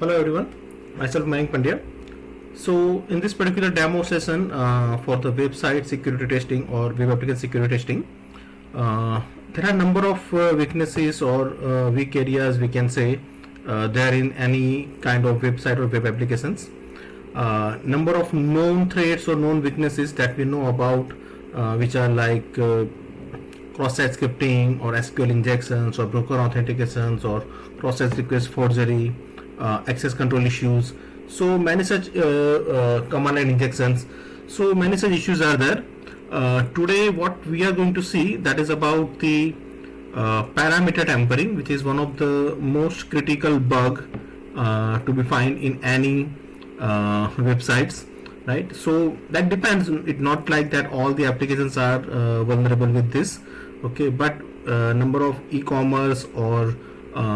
Hello everyone, myself Mayank Pandya. So in this particular demo session for the website security testing or web application security testing, there are a number of weaknesses or weak areas we can say there in any kind of website or web applications. Number of known threats or known weaknesses that we know about, which are like cross-site scripting or SQL injections or broker authentications or cross-site request forgery, access control issues. So many such command line injections. So many such issues are there. Today what we are going to see, that is about the parameter tampering, which is one of the most critical bug to be found in any websites, right? So that depends. It's not like that all the applications are vulnerable with this, okay, but number of e-commerce or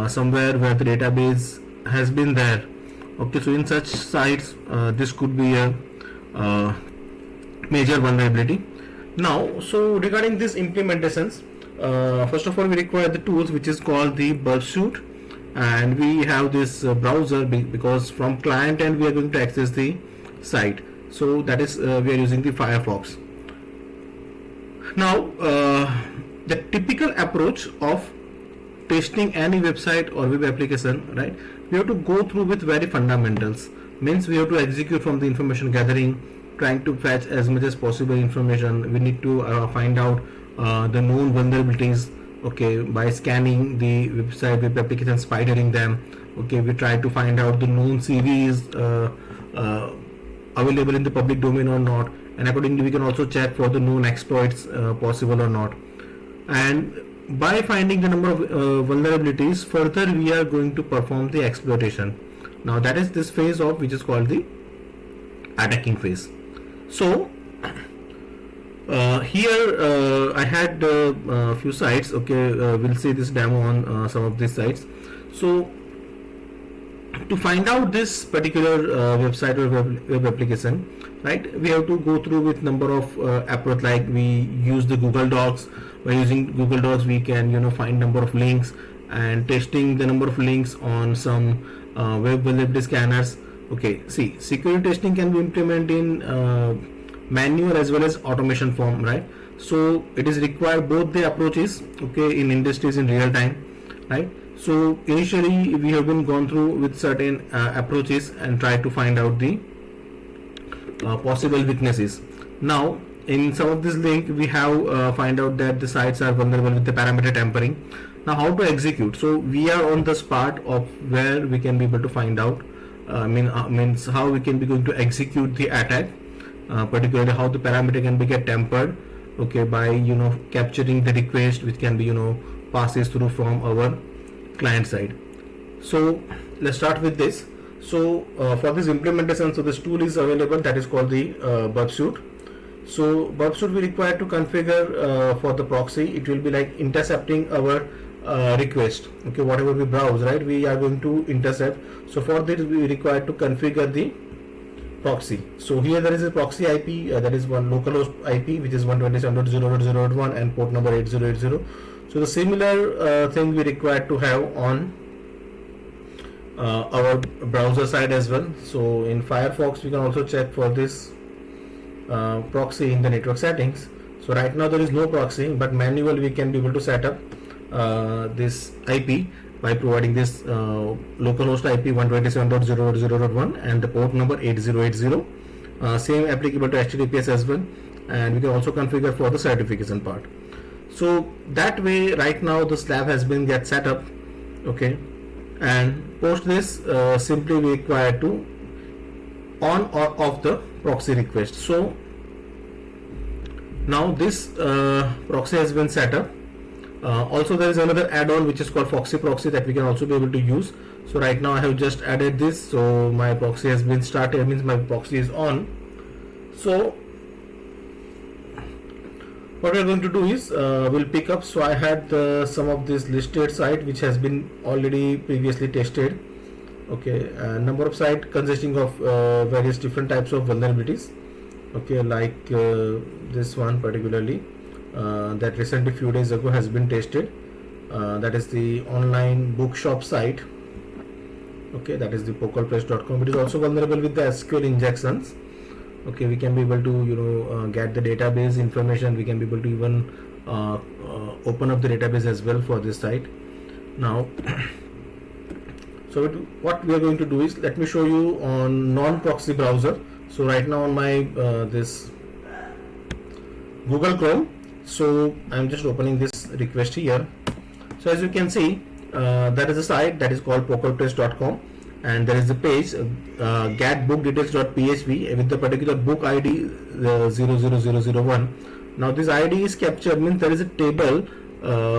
somewhere where the database has been there, okay, so in such sites this could be a major vulnerability. Now, so regarding these implementations, first of all we require the tools which is called the burp suite, and we have this browser because from client end we are going to access the site, so that is we are using the Firefox. Now the typical approach of testing any website or web application, right, we have to go through with very fundamentals. Means we have to execute from the information gathering, trying to fetch as much as possible information. We need to find out the known vulnerabilities, okay, by scanning the website web application, spidering them, okay. We try to find out the known CVs available in the public domain or not, and accordingly we can also check for the known exploits possible or not. And by finding the number of vulnerabilities, further we are going to perform the exploitation. Now that is this phase of which is called the attacking phase. So here I had a few sites, okay, we'll see this demo on some of these sites. So to find out this particular website or web application, right, we have to go through with number of approach, like we use the Google Docs. By using Google Docs we can find number of links and testing the number of links on some web vulnerability scanners. Okay, see, security testing can be implemented in manual as well as automation form, right? So it is required both the approaches, okay, in industries in real time, right? So initially we have been gone through with certain approaches and try to find out the possible weaknesses. Now in some of this link we have find out that the sites are vulnerable with the parameter tampering. Now how to execute? So we are on this part of where we can be able to find out means how we can be going to execute the attack, particularly how the parameter can be get tampered, okay, by capturing the request which can be passes through from our client side. So let's start with this. So for this implementation, so this tool is available, that is called the burp suite. So burp suite we require to configure for the proxy. It will be like intercepting our request, okay, whatever we browse, right, we are going to intercept. So for this we require to configure the proxy. So here there is a proxy IP, that is one localhost IP which is 127.0.0.1 and port number 8080. So the similar thing we require to have on our browser side as well. So in Firefox we can also check for this proxy in the network settings. So right now there is no proxy, but manual we can be able to set up this IP by providing this localhost IP 127.0.0.1 and the port number 8080. Same applicable to HTTPS as well, and we can also configure for the certification part. So that way right now the slab has been get set up, okay, and post this simply we require to on or off the proxy request. So now this proxy has been set up. Also there is another add-on which is called Foxy Proxy that we can also be able to use. So right now I have just added this, so my proxy has been started, means my proxy is on. So what we are going to do is we'll pick up. So I had some of this listed site which has been already previously tested, okay, number of site consisting of various different types of vulnerabilities, okay, like this one particularly that recently few days ago has been tested, that is the online bookshop site, Okay, that is the PokerPress.com. It is also vulnerable with the SQL injections. Okay, we can be able to get the database information. We can be able to even open up the database as well for this site. Now so what we are going to do is, let me show you on non-proxy browser. So right now on my this Google Chrome, so I'm just opening this request here. So as you can see, there is a site that is called PokerPress.com, and there is a page get book details.php with the particular book ID 00001. Now this ID is captured, means there is a table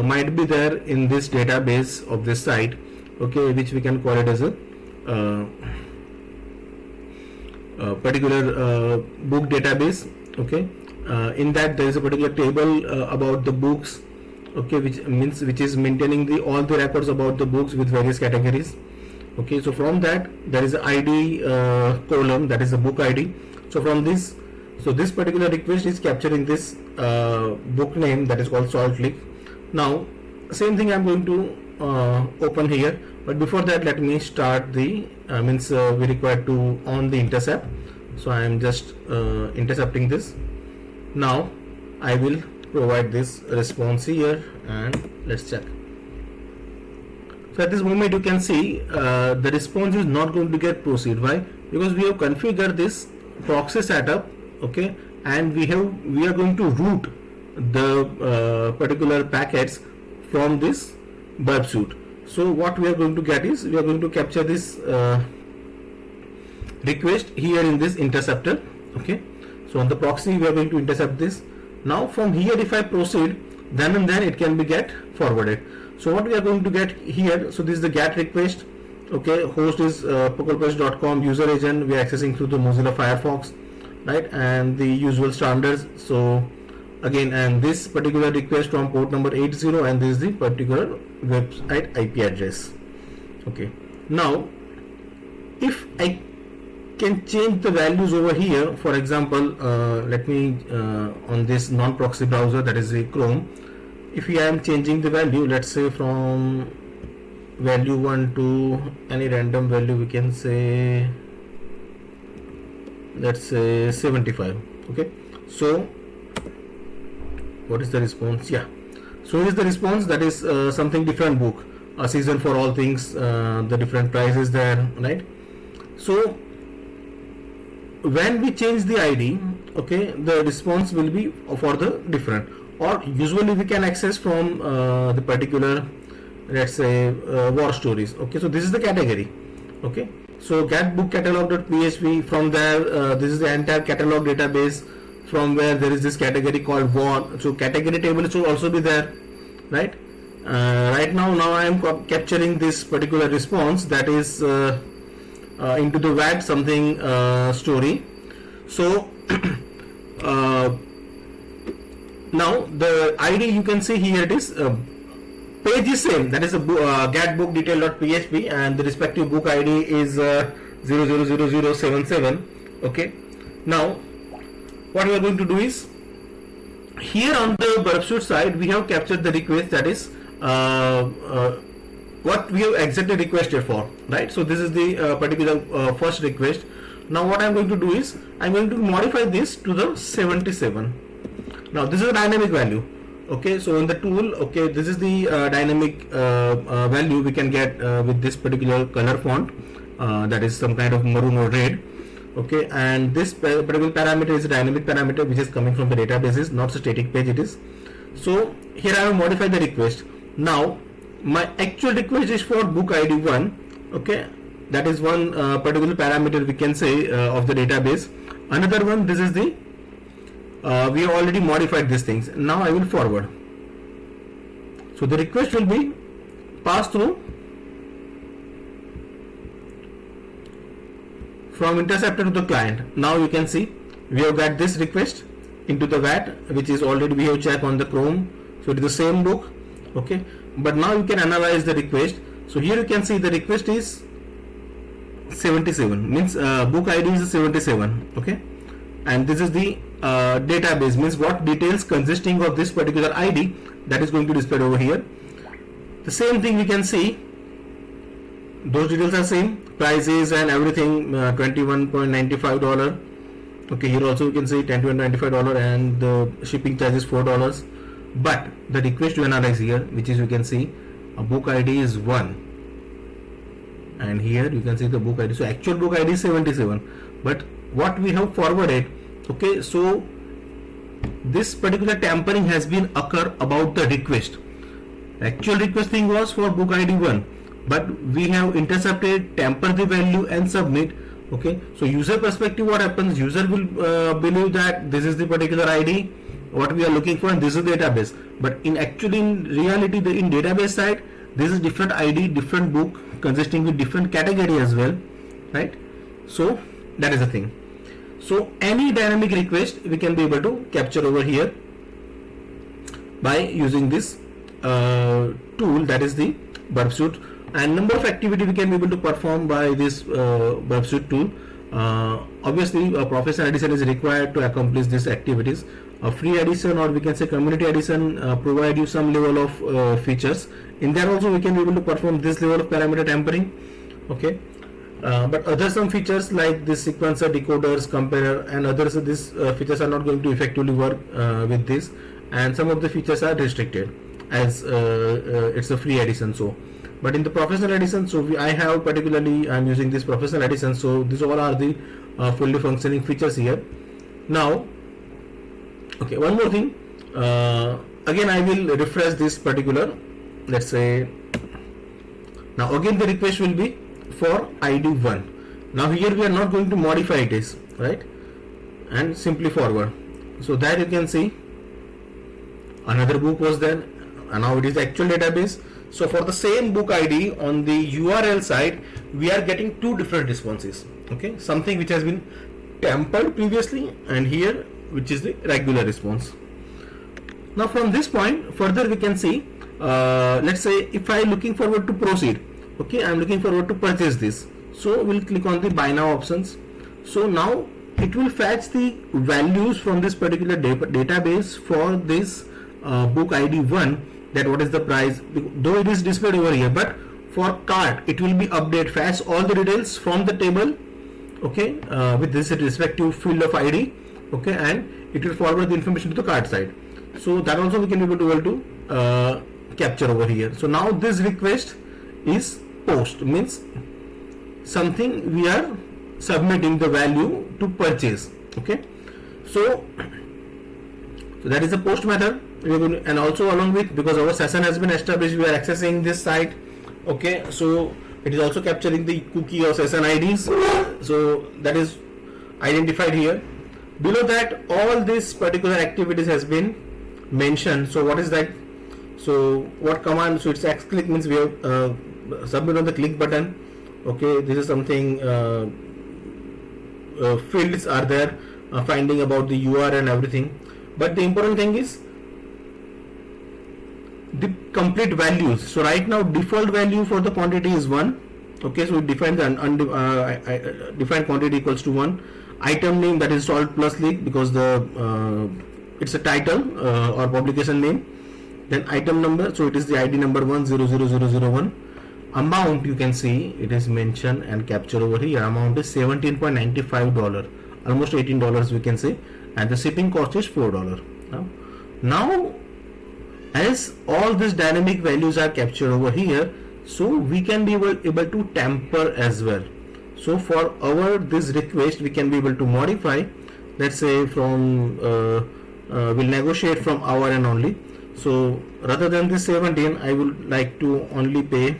might be there in this database of this site, okay, which we can call it as a particular book database. Okay, in that there is a particular table about the books, okay, which is maintaining all the records about the books with various categories. Okay, so from that there is a ID column, that is the book ID. So from this, so this particular request is capturing this book name, that is called Salt Lake. Now same thing I'm going to open here, but before that let me start the we require to on the intercept. So I am just intercepting this. Now I will provide this response here, and let's check. So at this moment you can see the response is not going to get proceed. Why? Because we have configured this proxy setup, okay, and we are going to route the particular packets from this burp suite. So what we are going to get is, we are going to capture this request here in this interceptor. Okay, so on the proxy we are going to intercept this. Now from here if I proceed, then and then it can be get forwarded. So what we are going to get here, so this is the GET request. Okay, host is PokerPress.com, user agent we are accessing through the Mozilla Firefox, right, and the usual standards. So again, and this particular request from port number 80, and this is the particular website IP address. Okay, now if I can change the values over here, for example, let me on this non-proxy browser, that is the Chrome, if I am changing the value, let's say from value 1 to any random value, we can say, let's say 75. Okay, so what is the response? Yeah, so here is the response, that is something different book, a season for all things, the different prices there, right? So when we change the ID, okay, the response will be for the different, or usually we can access from the particular, let's say war stories. Okay, so this is the category. Okay, so get book catalog.php, from there this is the entire catalog database, from where there is this category called war. So category table should also be there, right? Right now I am capturing this particular response, that is into the VAT something story. So now the ID you can see here, it is page is same, that is a get book detail.php, and the respective book ID is 000077. Okay, now what we are going to do is, here on the burp suite side we have captured the request, that is what we have exactly requested for, right? So this is the particular first request. Now what I am going to do is, I am going to modify this to the 77. Now this is a dynamic value. Okay, so in the tool, okay, this is the dynamic value we can get with this particular color font, that is some kind of maroon or red. Okay, and this particular parameter is a dynamic parameter which is coming from the databases, not a static page it is. So here I have modified the request. Now my actual request is for book ID 1. Okay, that is one particular parameter we can say of the database. Another one, this is the we have already modified these things. Now I will forward. So the request will be passed through from interceptor to the client. Now you can see we have got this request into the VAT, which is already we have checked on the Chrome. So it is the same book. Okay, but now you can analyze the request. So here you can see the request is 77, means book ID is 77. Okay, and this is the database, means what details consisting of this particular ID, that is going to display over here. The same thing we can see those details are same, prices and everything, $21.95. Okay, here also you can see $21.95 and the shipping charge is $4. But the request to analyze here, which is you can see a book ID is 1, and here you can see the book ID. So actual book ID is 77, but what we have forwarded, okay, so this particular tampering has been occur about the request. Actual request thing was for book ID 1, but we have intercepted, tamper the value and submit. Okay, so user perspective, what happens, user will believe that this is the particular ID what we are looking for and this is the database, but in reality in database side this is different ID, different book consisting with different category as well, right? So that is the thing. So any dynamic request we can be able to capture over here by using this tool, that is the burp suite, and number of activity we can be able to perform by this burp suite tool. Obviously a professional edition is required to accomplish these activities. A free edition, or we can say community edition, provide you some level of features. In there also we can be able to perform this level of parameter tampering. Okay, but other some features like this sequencer, decoders, comparer and others, these features are not going to effectively work with this, and some of the features are restricted as it's a free edition. So but in the professional edition, so I have particularly, I'm using this professional edition, so these all are the fully functioning features here. Now okay, one more thing, again I will refresh this particular, let's say, now again the request will be for ID 1. Now here we are not going to modify this, right, and simply forward. So that you can see another book was there, and now it is the actual database. So for the same book ID on the URL side we are getting two different responses. Okay, something which has been tampered previously, and here which is the regular response. Now from this point further we can see, let's say if I looking forward to proceed, okay, I am looking forward to purchase this, so we'll click on the buy now options. So now it will fetch the values from this particular database for this book ID 1, that what is the price, though it is displayed over here, but for cart it will be update, fetch all the details from the table, okay, with this respective field of ID, okay, and it will forward the information to the cart side. So that also we can be able to capture over here. So now this request is post, means something we are submitting the value to purchase. Okay, so that is the post method. And also along with, because our session has been established, we are accessing this site. Okay, so it is also capturing the cookie or session IDs, so that is identified here. Below that all these particular activities has been mentioned. So what is that? So what command? So it's X click, means we have submit on the click button. Okay, this is something fields are there, finding about the URL and everything, but the important thing is the complete values. So right now default value for the quantity is 1. Okay, so we define the defined quantity equals to 1. Item name, that is salt plus leak, because the it's a title or publication name. Then item number, so it is the ID number 100001. Amount, you can see it is mentioned and captured over here. Amount is $17.95, almost $18 we can say, and the shipping cost is $4. Now as all these dynamic values are captured over here, so we can be able to tamper as well. So for our this request we can be able to modify, let's say from we'll negotiate from our end only. So rather than this 17, I would like to only pay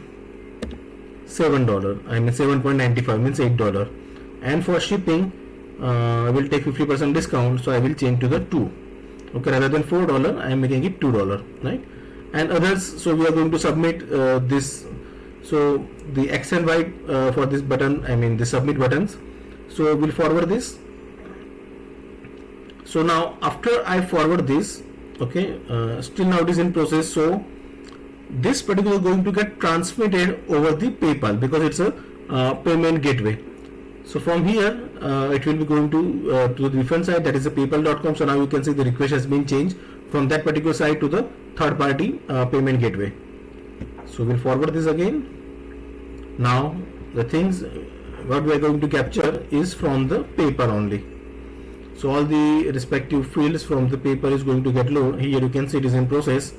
$7, I mean 7.95, means $8, and for shipping I will take 50% discount, so I will change to the 2. Okay, rather than $4 I am making it $2, right? And others, so we are going to submit this, so the X and Y for this button, I mean the submit buttons. So we'll forward this. So now after I forward this, okay, still now it is in process, so this particular going to get transmitted over the PayPal, because it's a payment gateway. So from here it will be going to the different site, that is the paypal.com. So now you can see the request has been changed from that particular site to the third party payment gateway. So we'll forward this again, Now the things what we are going to capture is from the paper only. So all the respective fields from the paper is going to get loaded. Here you can see it is in process.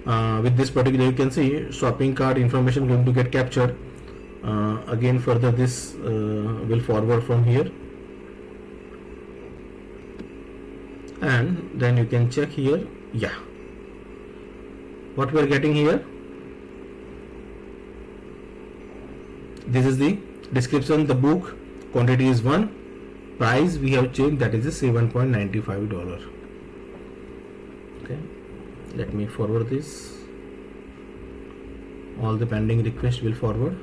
With this particular, you can see shopping cart information going to get captured. Again further this will forward from here, and then you can check here. Yeah, what we are getting here, this is the description. The book quantity is 1, price we have changed, that is a $7.95. Okay, let me forward this. All the pending requests will forward.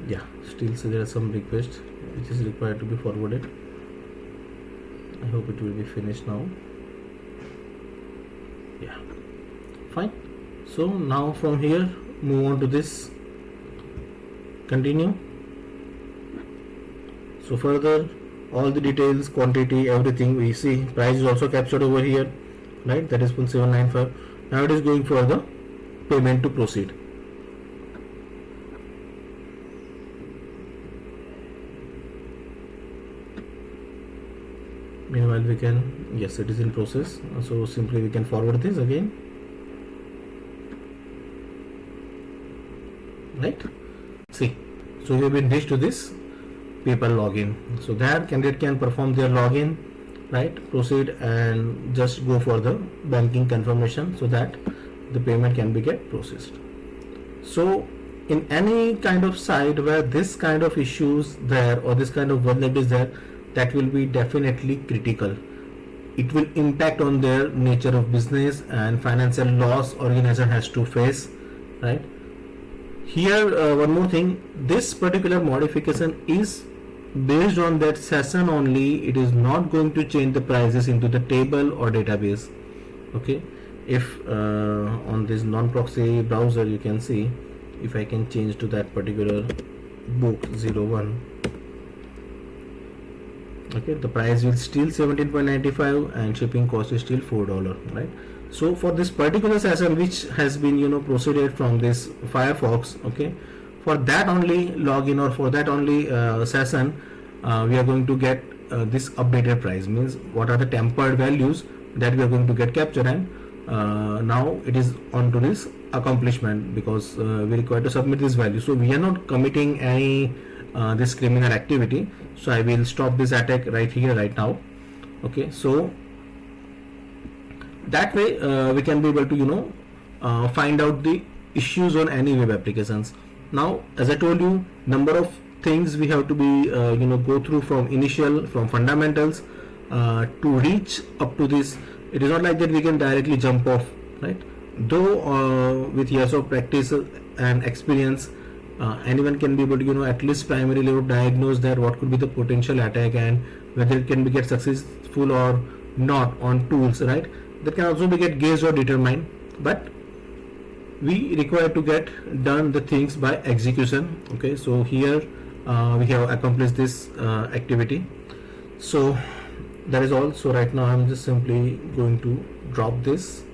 Yeah, still so there are some requests which is required to be forwarded. I hope it will be finished now. Yeah, fine. So now from here move on to this, continue. So further all the details, quantity, everything we see. Price is also captured over here, right? That is 795. Now it is going for the payment to proceed. Meanwhile we can, yes, it is in process. So simply we can forward this again, right? See, so we have been reached to this paper login. So there candidate can perform their login, right? Proceed and just go for the banking confirmation so that the payment can be get processed. So in any kind of site where this kind of issues there or this kind of vulnerability is there, that will be definitely critical. It will impact on their nature of business and financial loss organization has to face, right? Here one more thing, this particular modification is based on that session only. It is not going to change the prices into the table or database. Okay, if on this non-proxy browser you can see, if I can change to that particular book 01, okay, the price will still 17.95 and shipping cost is still $4, right? So for this particular session which has been proceeded from this Firefox, okay, for that only login or for that only session we are going to get this updated price, means what are the tempered values that we are going to get captured, and now it is on to this accomplishment because we require to submit this value. So we are not committing any this criminal activity. So I will stop this attack right here right now. Okay, so that way we can be able to find out the issues on any web applications. Now as I told you, number of things we have to be go through from initial, from fundamentals to reach up to this. It is not like that we can directly jump off, right? Though with years of practice and experience, anyone can be able to at least primarily diagnose that what could be the potential attack and whether it can be get successful or not on tools, right? That can also be get gauged or determined, but we require to get done the things by execution. Okay, so here we have accomplished this activity. So that is all. So right now I'm just simply going to drop this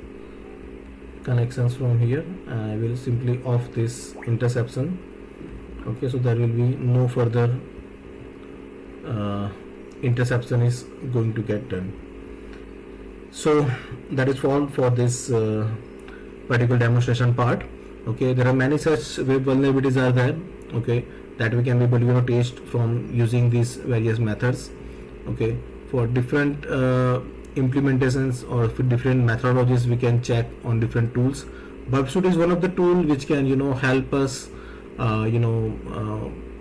connections from here. I will simply off this interception. Okay, so there will be no further interception is going to get done. So that is all for this particular demonstration part. Okay, there are many such web vulnerabilities are there, okay, that we can be able to test from using these various methods. Okay, for different implementations or for different methodologies we can check on different tools. Burpsuit is one of the tool which can help us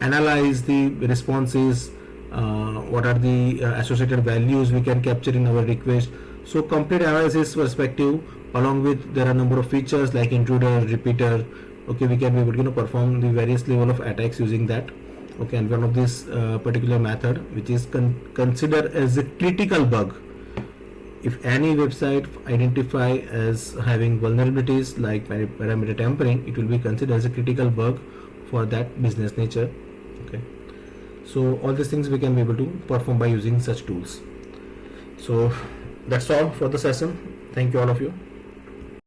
analyze the responses, what are the associated values we can capture in our request. So complete analysis perspective, along with there are number of features like intruder, repeater. Okay, we can be able to perform the various level of attacks using that. Okay, and one of this particular method which is considered as a critical bug. If any website identify as having vulnerabilities like parameter tampering, it will be considered as a critical bug for that business nature. Okay, So all these things we can be able to perform by using such tools. So that's all for the session. Thank you all of you.